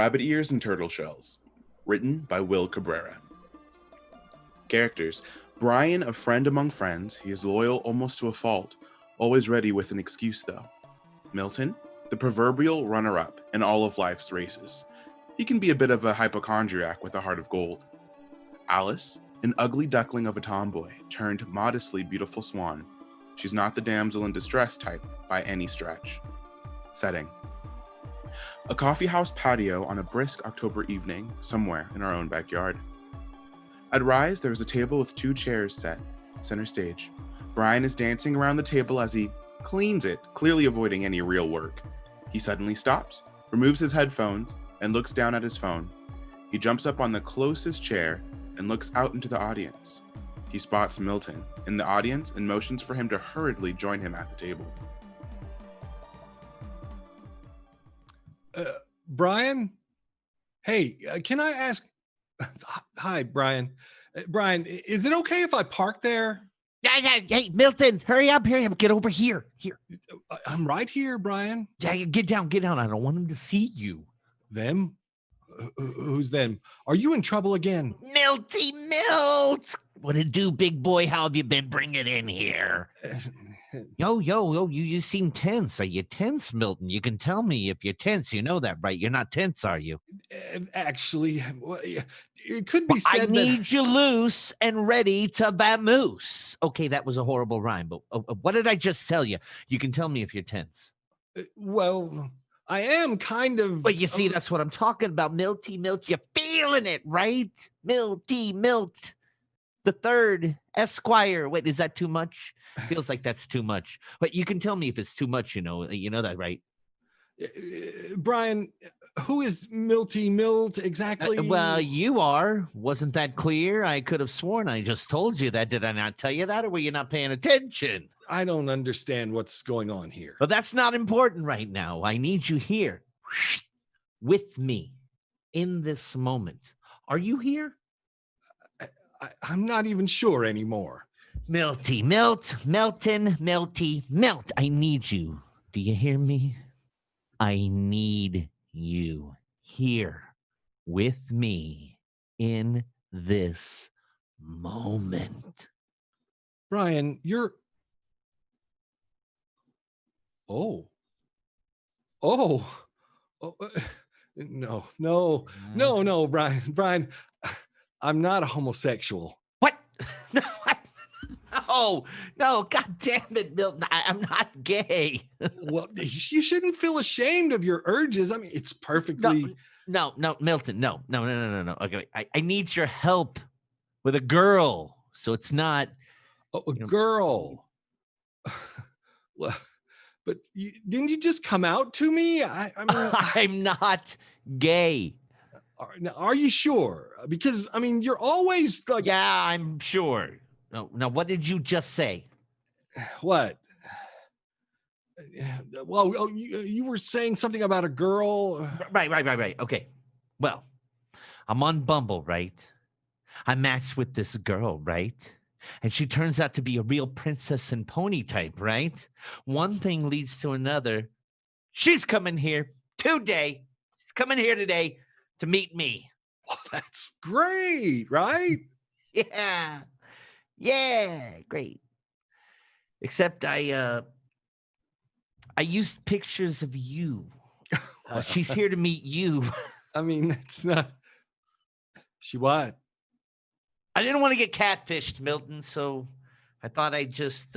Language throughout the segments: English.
Rabbit Ears and Turtle Shells. Written by Will Cabrera. Characters. Brian, a friend among friends. He is loyal almost to a fault. Always ready with an excuse, though. Milton, the proverbial runner-up in all of life's races. He can be a bit of a hypochondriac with a heart of gold. Alice, an ugly duckling of a tomboy, turned modestly beautiful swan. She's not the damsel in distress type by any stretch. Setting. A coffeehouse patio on a brisk October evening, somewhere in our own backyard. At Rise, there is a table with 2 chairs set, center stage. Brian is dancing around the table as he cleans it, clearly avoiding any real work. He suddenly stops, removes his headphones, and looks down at his phone. He jumps up on the closest chair and looks out into the audience. He spots Milton in the audience and motions for him to hurriedly join him at the table. Brian? Hey, can I ask? Hi, Brian. Brian, is it okay if I park there? Hey, Milton, hurry up, get over here. Here. I'm right here, Brian. Yeah, get down. I don't want him to see you. Them? Who's them? Are you in trouble again? Milty Milt! What it do, big boy? How have you been? Bring it in here. Yo, you seem tense. Are you tense, Milton? You can tell me if you're tense. You know that, right? You're not tense, are you? Actually, it could be said I need you loose and ready to vamoose. Okay, that was a horrible rhyme, but what did I just tell you? You can tell me if you're tense. Well, I am kind of... But you see, that's what I'm talking about. Milty Milt, you're feeling it, right? Milty Milt. The third, Esquire. Wait, is that too much? Feels like that's too much. But you can tell me if it's too much, you know that, right? Brian, who is Milty Milt exactly? Well, you are. Wasn't that clear? I could have sworn I just told you that. Did I not tell you that, or were you not paying attention? I don't understand what's going on here. But that's not important right now. I need you here with me in this moment. Are you here? I'm not even sure anymore. Milty Milt, Melton, Milty Milt. I need you. Do you hear me? I need you here with me in this moment. Brian, you're... Oh, no, Brian, I'm not a homosexual. What? No, God damn it, Milton. I'm not gay. Well, you shouldn't feel ashamed of your urges. I mean, it's perfectly... No, Milton, no. Okay, I need your help with a girl. So it's not... A girl. Well, but didn't you just come out to me? I mean... I'm not gay. Are you sure? Because, I mean, you're always like... Yeah, I'm sure. No, now, what did you just say? What? Well, you were saying something about a girl. Right. Okay. Well, I'm on Bumble, right? I matched with this girl, right? And she turns out to be a real princess and pony type, right? One thing leads to another. She's coming here today. She's coming here today to meet me. Well, that's great, right? Yeah, great. Except I used pictures of you. She's here to meet you. I mean, it's not... She what? I didn't want to get catfished, Milton, so I thought I'd just...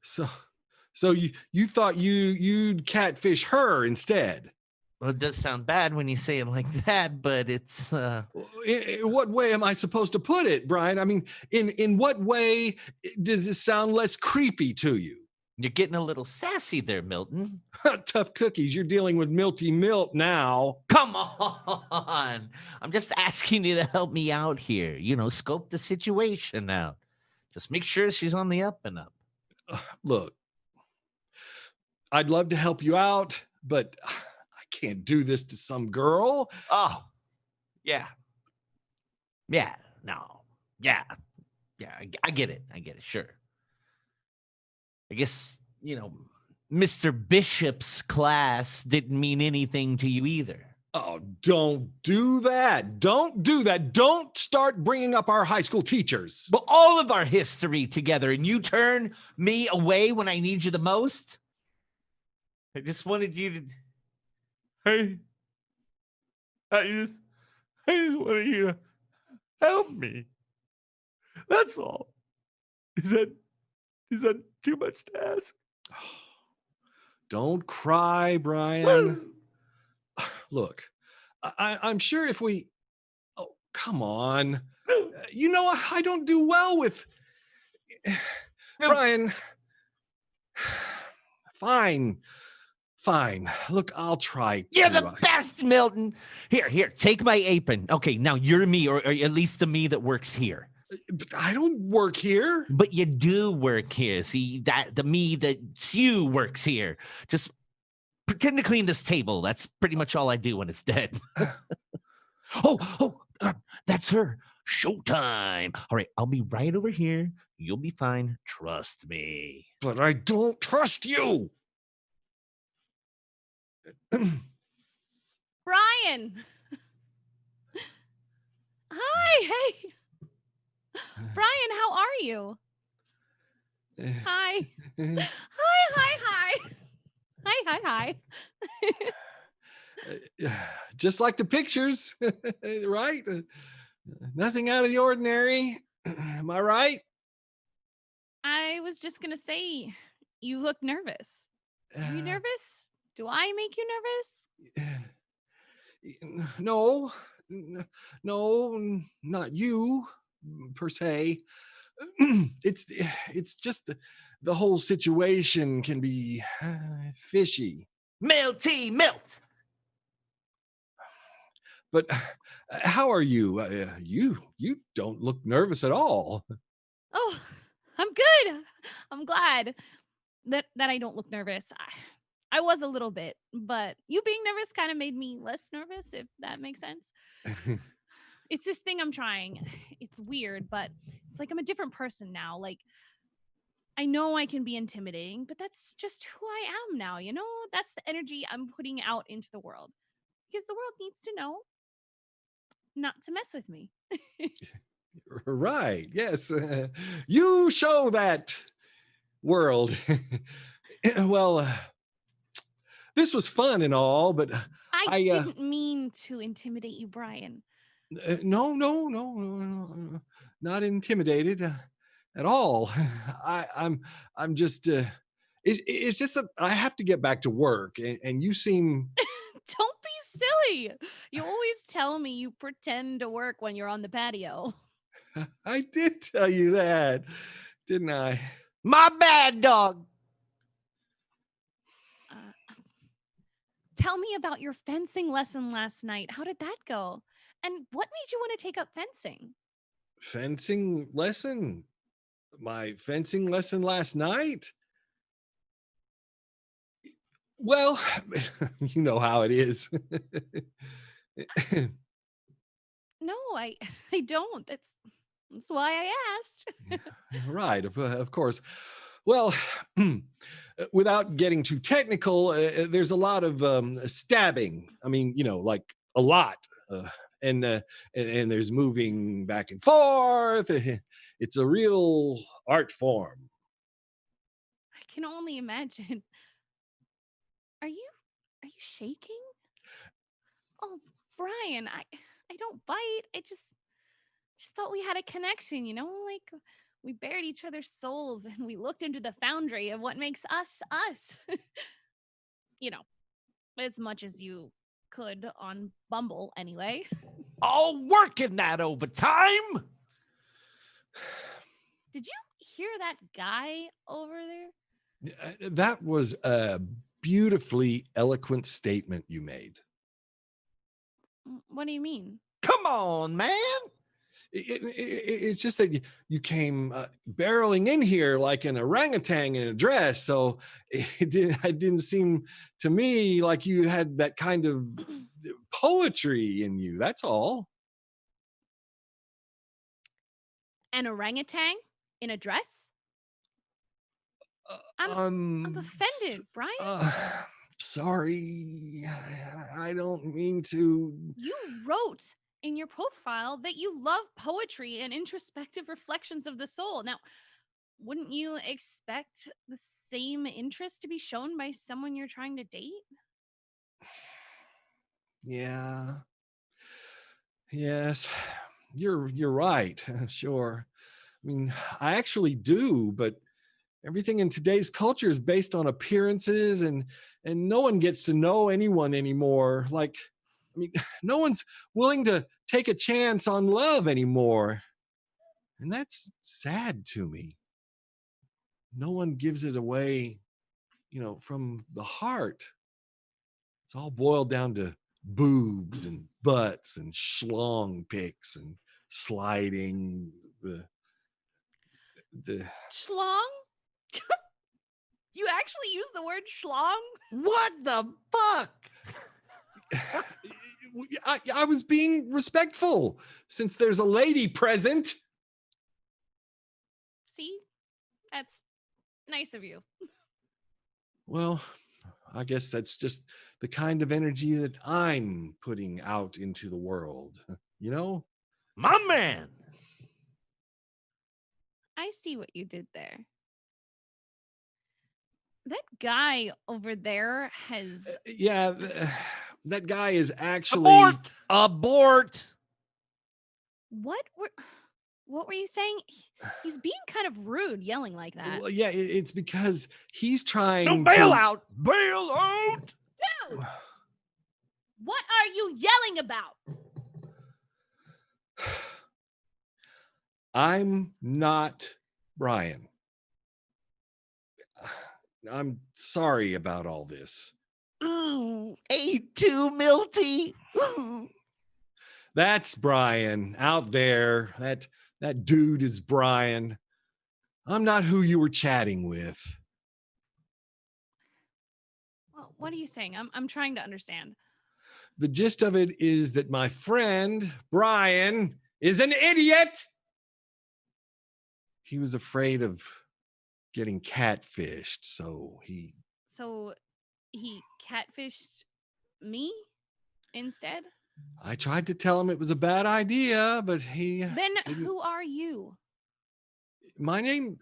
So you thought you'd catfish her instead? Well, it does sound bad when you say it like that, but it's... In what way am I supposed to put it, Brian? I mean, in what way does this sound less creepy to you? You're getting a little sassy there, Milton. Tough cookies. You're dealing with Milty Milt now. Come on. I'm just asking you to help me out here. Scope the situation out. Just make sure she's on the up and up. Look, I'd love to help you out, but... can't do this to some girl. Oh, yeah. No. Yeah. I get it. Sure. I guess, Mr. Bishop's class didn't mean anything to you either. Oh, don't do that. Don't do that. Don't start bringing up our high school teachers. But all of our history together, and you turn me away when I need you the most? I just wanted you to. I, I just wanted you to help me. That's all. Is that too much to ask? Don't cry, Brian. Look, I'm sure if we. Oh, come on. You know, I don't do well with. Brian. Fine. Look, I'll try. You're the best, Milton. Here, take my apron. Okay, now you're me, or at least the me that works here. But I don't work here. But you do work here. See, that the me that's you works here. Just pretend to clean this table. That's pretty much all I do when it's dead. That's her. Showtime. All right, I'll be right over here. You'll be fine. Trust me. But I don't trust you. Brian. Hi, hey. Brian, how are you? Hi. Hi. Just like the pictures, right? Nothing out of the ordinary. Am I right? I was just going to say, you look nervous. Are you nervous? Do I make you nervous? No, not you per se. It's just the whole situation can be fishy. Milty, Milt. But how are you? You don't look nervous at all. Oh, I'm good. I'm glad that I don't look nervous. I was a little bit, but you being nervous kind of made me less nervous, if that makes sense. It's this thing I'm trying. It's weird, but it's like I'm a different person now. Like, I know I can be intimidating, but that's just who I am now, you know? That's the energy I'm putting out into the world. Because the world needs to know not to mess with me. Right. Yes. You show that world. Well, this was fun and all, but I didn't mean to intimidate you, Brian. No, not intimidated at all. I'm just. It's just that I have to get back to work, and you seem. Don't be silly. You always tell me you pretend to work when you're on the patio. I did tell you that, didn't I? My bad, dog. Tell me about your fencing lesson last night. How did that go? And what made you want to take up fencing? Fencing lesson? My fencing lesson last night? Well, you know how it is. No, I don't. That's why I asked. Right, of course. Well, without getting too technical, there's a lot of stabbing. I mean, you know, like a lot. And there's moving back and forth. It's a real art form. I can only imagine. Are you shaking? Oh, Brian, I don't bite. I just thought we had a connection, you know? Like we bared each other's souls and we looked into the foundry of what makes us us. You know, as much as you could on Bumble anyway. All working that overtime. Did you hear that guy over there? That was a beautifully eloquent statement you made. What do you mean? Come on, man. It's just that you came barreling in here like an orangutan in a dress. So it didn't seem to me like you had that kind of poetry in you. That's all. An orangutan in a dress? I'm offended, Brian. sorry. I don't mean to. You wrote in your profile that you love poetry and introspective reflections of the soul. Now, wouldn't you expect the same interest to be shown by someone you're trying to date? Yeah. Yes. You're right. Sure. I mean, I actually do, but everything in today's culture is based on appearances, and no one gets to know anyone anymore. Like, I mean, no one's willing to take a chance on love anymore. And that's sad to me. No one gives it away, from the heart. It's all boiled down to boobs and butts and schlong pics and sliding the Schlong? You actually use the word schlong? What the fuck? I was being respectful since there's a lady present. See? That's nice of you. Well, I guess that's just the kind of energy that I'm putting out into the world, you know? My man. I see what you did there. That guy over there has. Yeah, that guy is actually. Abort. What were you saying? He's being kind of rude, yelling like that. Well, yeah, it's because he's trying No, to bail out. Bail out. Dude! What are you yelling about? I'm not Brian. I'm sorry about all this. Ooh, A2 Milty. Ooh. That's Brian out there. That dude is Brian. I'm not who you were chatting with. Well, what are you saying? I'm trying to understand. The gist of it is that my friend, Brian, is an idiot. He was afraid of getting catfished, so he catfished me instead? I tried to tell him it was a bad idea, but he Then didn't. who are you? My name,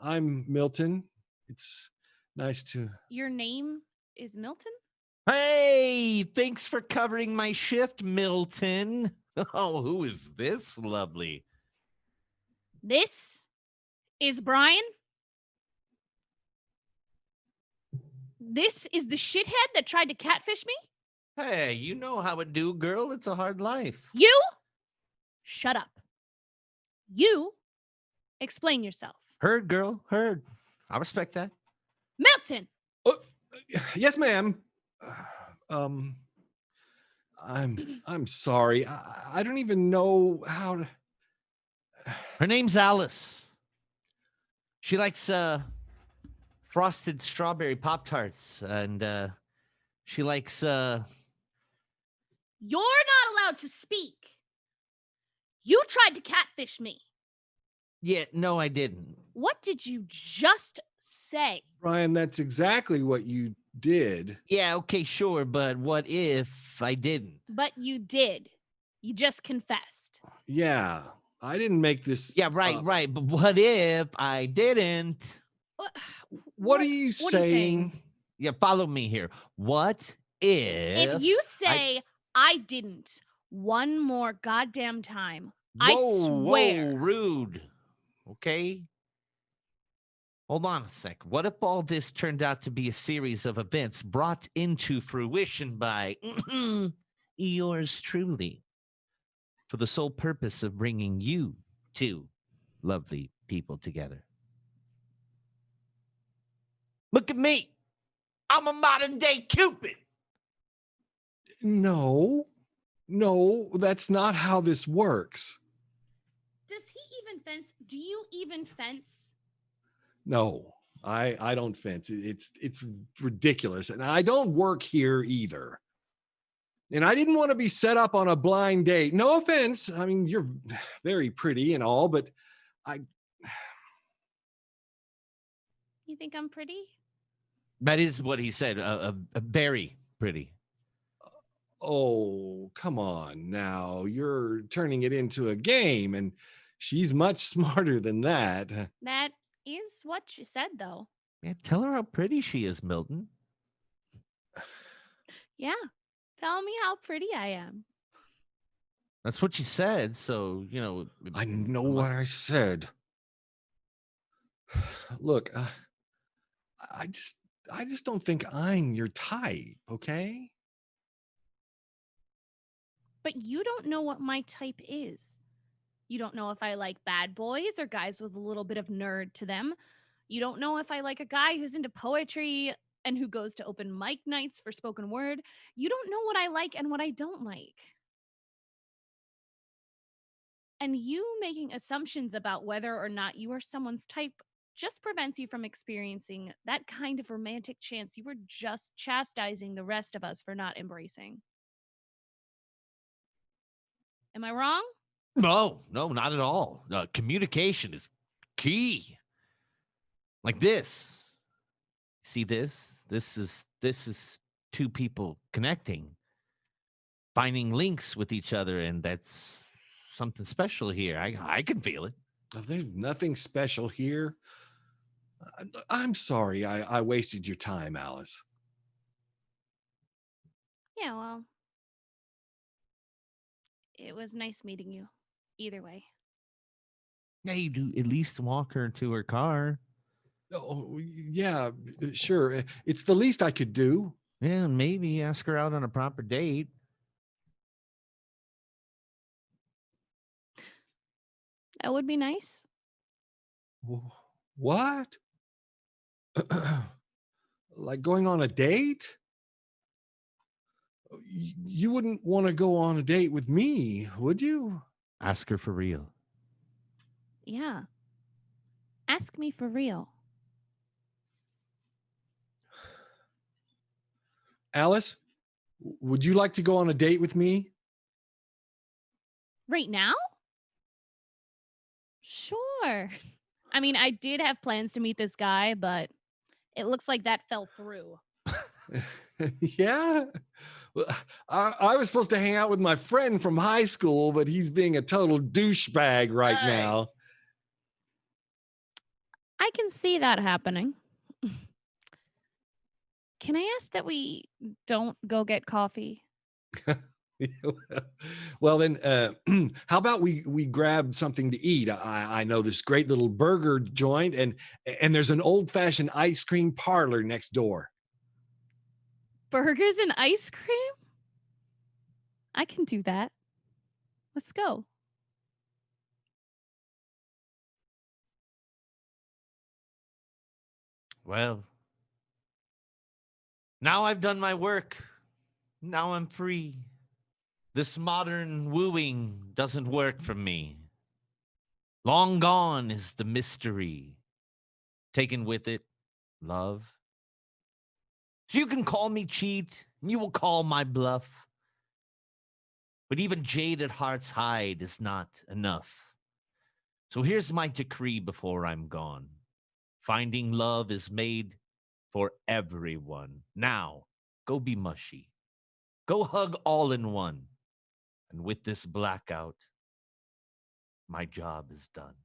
I'm Milton. It's nice to. Your name is Milton? Hey, thanks for covering my shift, Milton. Oh, who is this lovely? This is Brian? This is the shithead that tried to catfish me? Hey, you know how it do, girl. It's a hard life. You? Shut up. You explain yourself. Heard, girl. Heard. I respect that. Milton! Yes, ma'am. I'm sorry. I don't even know how to. Her name's Alice. She likes frosted strawberry Pop-Tarts, and she likes You're not allowed to speak. You tried to catfish me. Yeah, no, I didn't. What did you just say? Brian, that's exactly what you did. Yeah, okay, sure, but what if I didn't? But you did. You just confessed. Yeah, I didn't make this. Yeah, right. But what if I didn't? What are you what are you saying? Yeah, follow me here. What If you say I didn't one more goddamn time, I swear. Whoa, rude. Okay. Hold on a sec. What if all this turned out to be a series of events brought into fruition by yours truly for the sole purpose of bringing you two lovely people together? Look at me. I'm a modern day Cupid. No, that's not how this works. Does he even fence? Do you even fence? No, I don't fence. It's ridiculous, and I don't work here either. And I didn't want to be set up on a blind date. No offense. I mean, you're very pretty and all, but You think I'm pretty? That is what he said. Very pretty. Oh, come on now. You're turning it into a game, and she's much smarter than that. That is what you said, though. Yeah, tell her how pretty she is, Milton. Yeah. Tell me how pretty I am. That's what she said. So, I know what I said. Look, I just I just don't think I'm your type, okay? But you don't know what my type is. You don't know if I like bad boys or guys with a little bit of nerd to them. You don't know if I like a guy who's into poetry and who goes to open mic nights for spoken word. You don't know what I like and what I don't like. And you making assumptions about whether or not you are someone's type just prevents you from experiencing that kind of romantic chance you were just chastising the rest of us for not embracing. Am I wrong? No, not at all. Communication is key. Like this. See this? This is two people connecting, finding links with each other, and that's something special here. I can feel it. Oh, there's nothing special here. I'm sorry I wasted your time, Alice. Yeah, well, it was nice meeting you. Either way. Yeah, you do at least walk her to her car. Oh, yeah, sure. It's the least I could do. Yeah, maybe ask her out on a proper date. That would be nice. What? Like going on a date? You wouldn't want to go on a date with me, would you? Ask her for real. Yeah. Ask me for real. Alice, would you like to go on a date with me? Right now? Sure. I mean, I did have plans to meet this guy, but it looks like that fell through. Yeah. Well, I was supposed to hang out with my friend from high school, but he's being a total douchebag right now. I can see that happening. Can I ask that we don't go get coffee? Well, then, how about we grab something to eat? I know this great little burger joint, and there's an old fashioned ice cream parlor next door. Burgers and ice cream? I can do that. Let's go. Well, now I've done my work. Now I'm free. This modern wooing doesn't work for me. Long gone is the mystery. Taken with it, love. So you can call me cheat, and you will call my bluff. But even jaded hearts hide is not enough. So here's my decree before I'm gone. Finding love is made for everyone. Now, go be mushy. Go hug all in one. And with this blackout, my job is done.